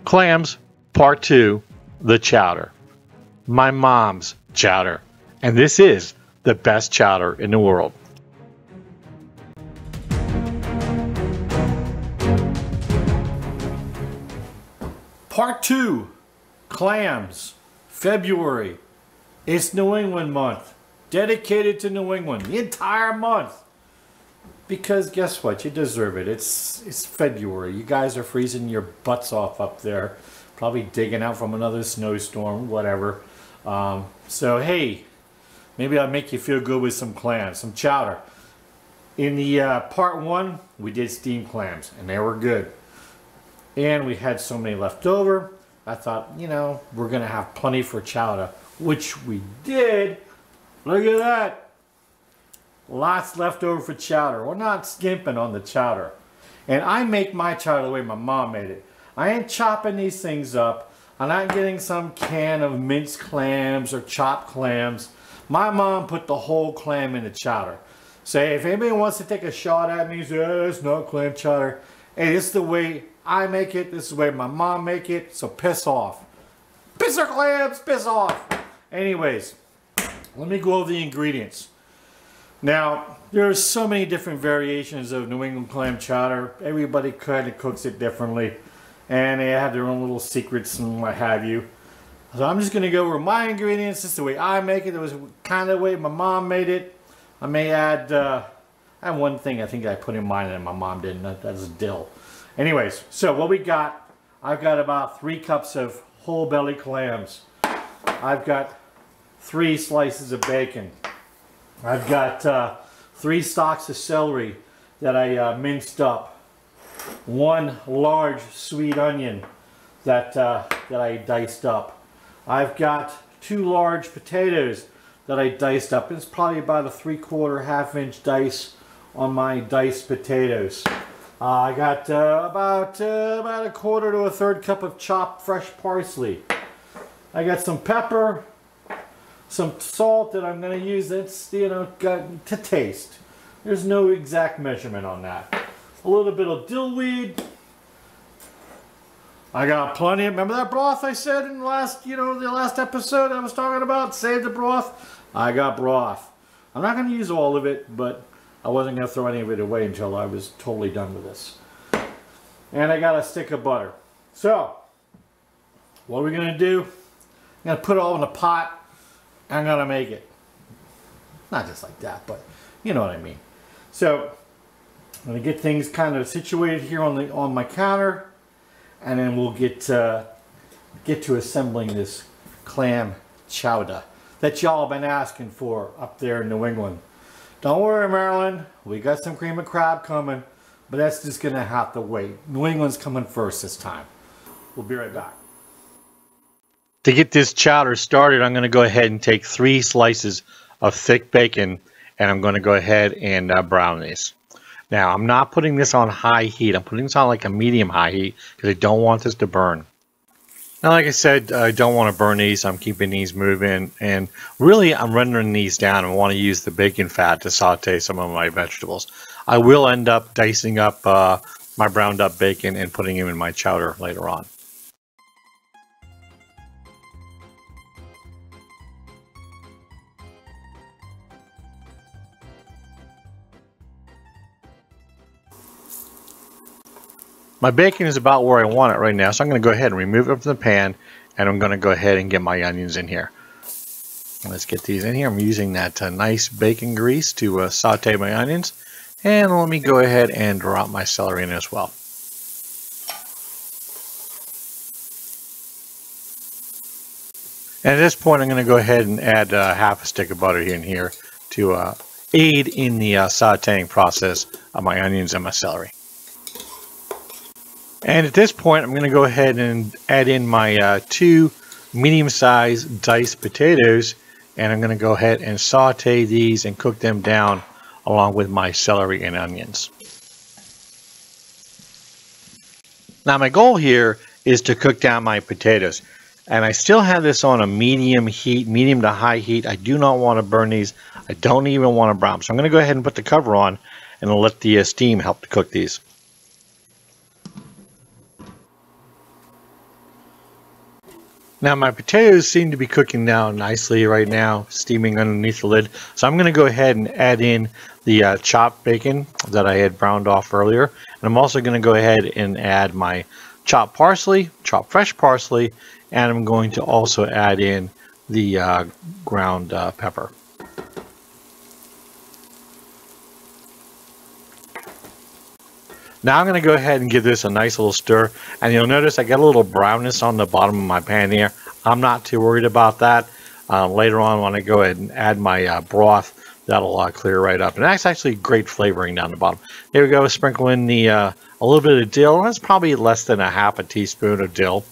Clams, Part 2, the chowder. My mom's chowder. And this is the best chowder in the world. Part 2, clams, February. It's New England month, dedicated to New England, the entire month. Because guess what, you deserve it. It's February. You guys are freezing your butts off up there, probably digging out from another snowstorm, whatever. So hey, maybe I'll make you feel good with some clams, some chowder. In the part 1, we did steamed clams, and they were good. And we had so many left over, I thought, you know, we're going to have plenty for chowder, which we did. Look at that. Lots left over for chowder. We're not skimping on the chowder. And I make my chowder the way my mom made it. I ain't chopping these things up. I'm not getting some can of minced clams or chopped clams. My mom put the whole clam in the chowder. So if anybody wants to take a shot at me and say, oh, it's not clam chowder. Hey, this is the way I make it. This is the way my mom make it. So piss off. Piss her clams, piss off. Anyways, let me go over the ingredients. Now, there's so many different variations of New England clam chowder. Everybody kind of cooks it differently. And they have their own little secrets and what have you. So I'm just going to go over my ingredients. This is the way I make it. It was kind of the way my mom made it. I may add one thing I think I put in mine and my mom didn't. That's dill. Anyways, so what we got, I've got about 3 cups of whole belly clams. I've got 3 slices of bacon. I've got 3 stalks of celery that I minced up. 1 large sweet onion that I diced up. I've got 2 large potatoes that I diced up. It's probably about a 3/4 half-inch dice on my diced potatoes. I got about a 1/4 to a 1/3 cup of chopped fresh parsley. I got some pepper, some salt that I'm going to use. That's, you know, to taste. There's no exact measurement on that. A little bit of dill weed. I got plenty of, remember that broth I said in the last, the last episode I was talking about? Save the broth. I got broth. I'm not going to use all of it, but I wasn't going to throw any of it away until I was totally done with this. And I got a stick of butter. So, what are we going to do? I'm going to put it all in a pot. I'm going to make it. Not just like that, but you know what I mean. So, I'm going to get things kind of situated here on my counter. And then we'll get to assembling this clam chowder that y'all been asking for up there in New England. Don't worry, Maryland, we got some cream of crab coming, but that's just gonna have to wait. New England's coming first this time. We'll be right back. To get this chowder started, I'm going to go ahead and take 3 slices of thick bacon, and I'm going to go ahead and brown these. Now, I'm not putting this on high heat. I'm putting this on like a medium high heat because I don't want this to burn. Now, like I said, I don't want to burn these. I'm keeping these moving, and really I'm rendering these down. I want to use the bacon fat to saute some of my vegetables. I will end up dicing up my browned up bacon and putting them in my chowder later on. My bacon is about where I want it right now, so I'm going to go ahead and remove it from the pan, and I'm going to go ahead and get my onions in here. Let's get these in here. I'm using that nice bacon grease to saute my onions, and let me go ahead and drop my celery in as well. And at this point, I'm going to go ahead and add half a stick of butter in here to aid in the sauteing process of my onions and my celery. And at this point, I'm going to go ahead and add in my 2 medium-sized diced potatoes, and I'm going to go ahead and saute these and cook them down along with my celery and onions. Now, my goal here is to cook down my potatoes, and I still have this on a medium heat, medium to high heat. I do not want to burn these. I don't even want to brown. So I'm going to go ahead and put the cover on and let the steam help to cook these. Now my potatoes seem to be cooking down nicely right now, steaming underneath the lid. So I'm going to go ahead and add in the chopped bacon that I had browned off earlier. And I'm also going to go ahead and add my chopped parsley, chopped fresh parsley, and I'm going to also add in the ground pepper. Now I'm going to go ahead and give this a nice little stir, and you'll notice I got a little brownness on the bottom of my pan here. I'm not too worried about that. Later on when I go ahead and add my broth, that'll clear right up, and that's actually great flavoring down the bottom. Here we go, sprinkle in the a little bit of dill. That's probably less than a half a teaspoon of dill.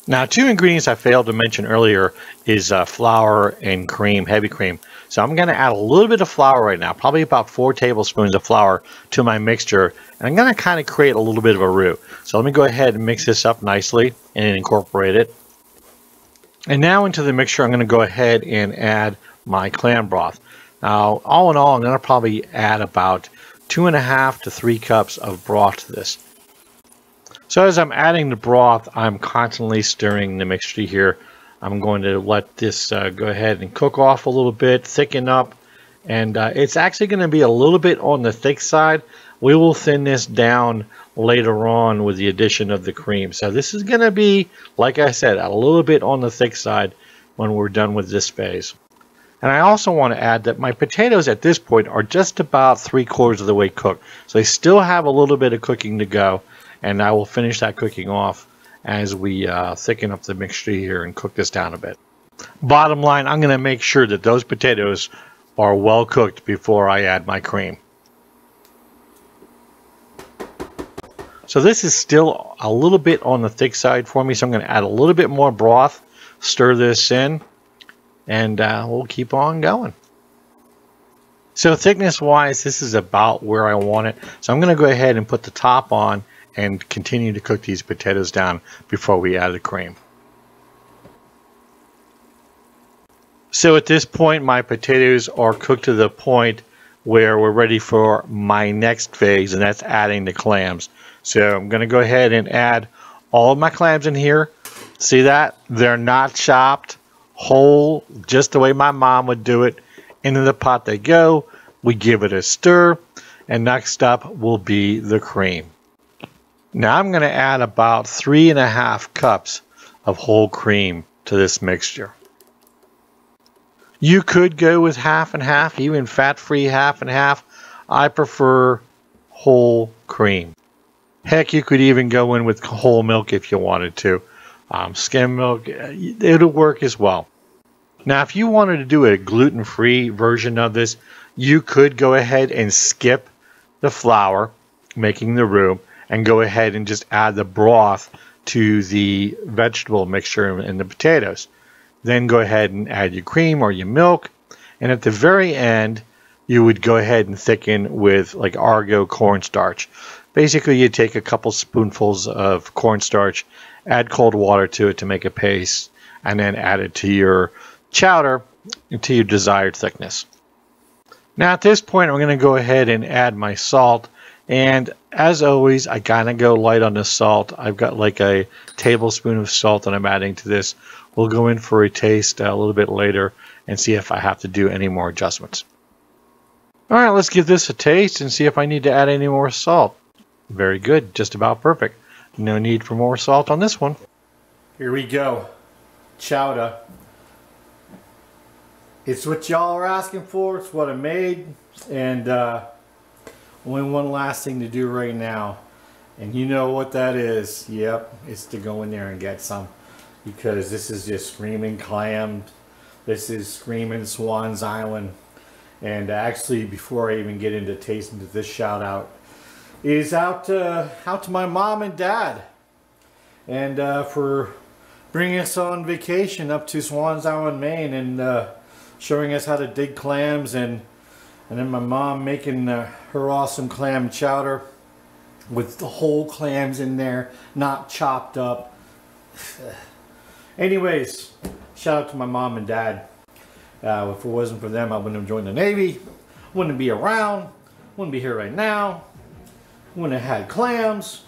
Now, two ingredients I failed to mention earlier is flour and cream, heavy cream. So I'm going to add a little bit of flour right now, probably about 4 tablespoons of flour to my mixture. And I'm going to kind of create a little bit of a roux. So let me go ahead and mix this up nicely and incorporate it. And now into the mixture, I'm going to go ahead and add my clam broth. Now, all in all, I'm going to probably add about 2.5 to 3 cups of broth to this. So as I'm adding the broth, I'm constantly stirring the mixture here. I'm going to let this go ahead and cook off a little bit, thicken up, and it's actually going to be a little bit on the thick side. We will thin this down later on with the addition of the cream. So this is going to be, like I said, a little bit on the thick side when we're done with this phase. And I also want to add that my potatoes at this point are just about 3/4 of the way cooked. So they still have a little bit of cooking to go. And I will finish that cooking off as we thicken up the mixture here and cook this down a bit. Bottom line, I'm going to make sure that those potatoes are well cooked before I add my cream. So this is still a little bit on the thick side for me, so I'm going to add a little bit more broth, stir this in, and we'll keep on going. So thickness wise, this is about where I want it. So I'm going to go ahead and put the top on and continue to cook these potatoes down before we add the cream. So at this point, my potatoes are cooked to the point where we're ready for my next phase, and that's adding the clams. So I'm going to go ahead and add all of my clams in here. See that? They're not chopped, whole, just the way my mom would do it. Into the pot they go. We give it a stir, and next up will be the cream. Now I'm going to add about 3.5 cups of whole cream to this mixture. You could go with half and half, even fat-free half and half. I prefer whole cream. Heck, you could even go in with whole milk if you wanted to. Skim milk, it'll work as well. Now, if you wanted to do a gluten-free version of this, you could go ahead and skip the flour, making the roux, and go ahead and just add the broth to the vegetable mixture and the potatoes. Then go ahead and add your cream or your milk. And at the very end, you would go ahead and thicken with like Argo cornstarch. Basically, you take a couple spoonfuls of cornstarch, add cold water to it to make a paste, and then add it to your chowder to your desired thickness. Now at this point, I'm going to go ahead and add my salt. And as always, I kind of go light on the salt. I've got like a tablespoon of salt that I'm adding to this. We'll go in for a taste a little bit later and see if I have to do any more adjustments. All right, let's give this a taste and see if I need to add any more salt. Very good, just about perfect. No need for more salt on this one. Here we go. Chowdah. It's what y'all are asking for. It's what I made. And only one last thing to do right now, and you know what that is. Yep, it's to go in there and get some, because this is just screaming clam. This is screaming Swan's Island. And actually, before I even get into tasting this, shout out is out to my mom and dad, and for bringing us on vacation up to Swan's Island, Maine, and showing us how to dig clams, and then my mom making her awesome clam chowder with the whole clams in there, not chopped up. Anyways, shout out to my mom and dad. If it wasn't for them, I wouldn't have joined the Navy, wouldn't be around, wouldn't be here right now, wouldn't have had clams.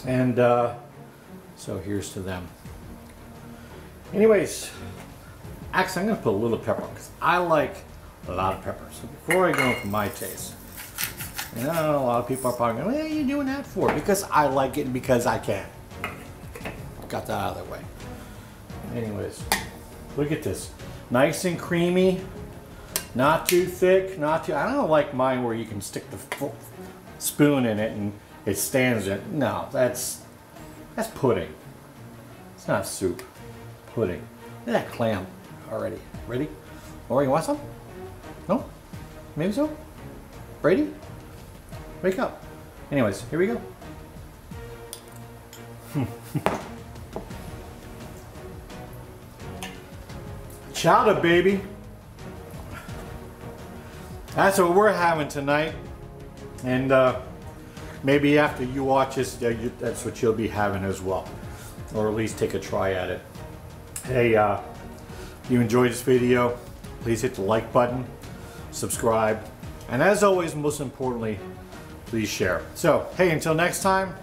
And so here's to them. Anyways, actually I'm gonna put a little pepper because I like a lot of pepper. So before I go for my taste, you know, a lot of people are probably going, what are you doing that for? Because I like it and because I can. Got that out of the way. Anyways, look at this. Nice and creamy. Not too thick, not too, I don't like mine where you can stick the spoon in it and it stands in. No, that's pudding. It's not soup. Pudding. Look at that clam already. Ready? Or you want some? No? Maybe so? Brady? Wake up. Anyways, here we go. Chowdah, baby. That's what we're having tonight. And maybe after you watch this, that's what you'll be having as well. Or at least take a try at it. Hey, if you enjoyed this video, please hit the like button, subscribe, and as always, most importantly, please share. So, hey, until next time,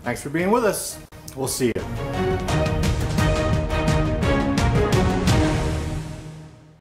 thanks for being with us. We'll see you.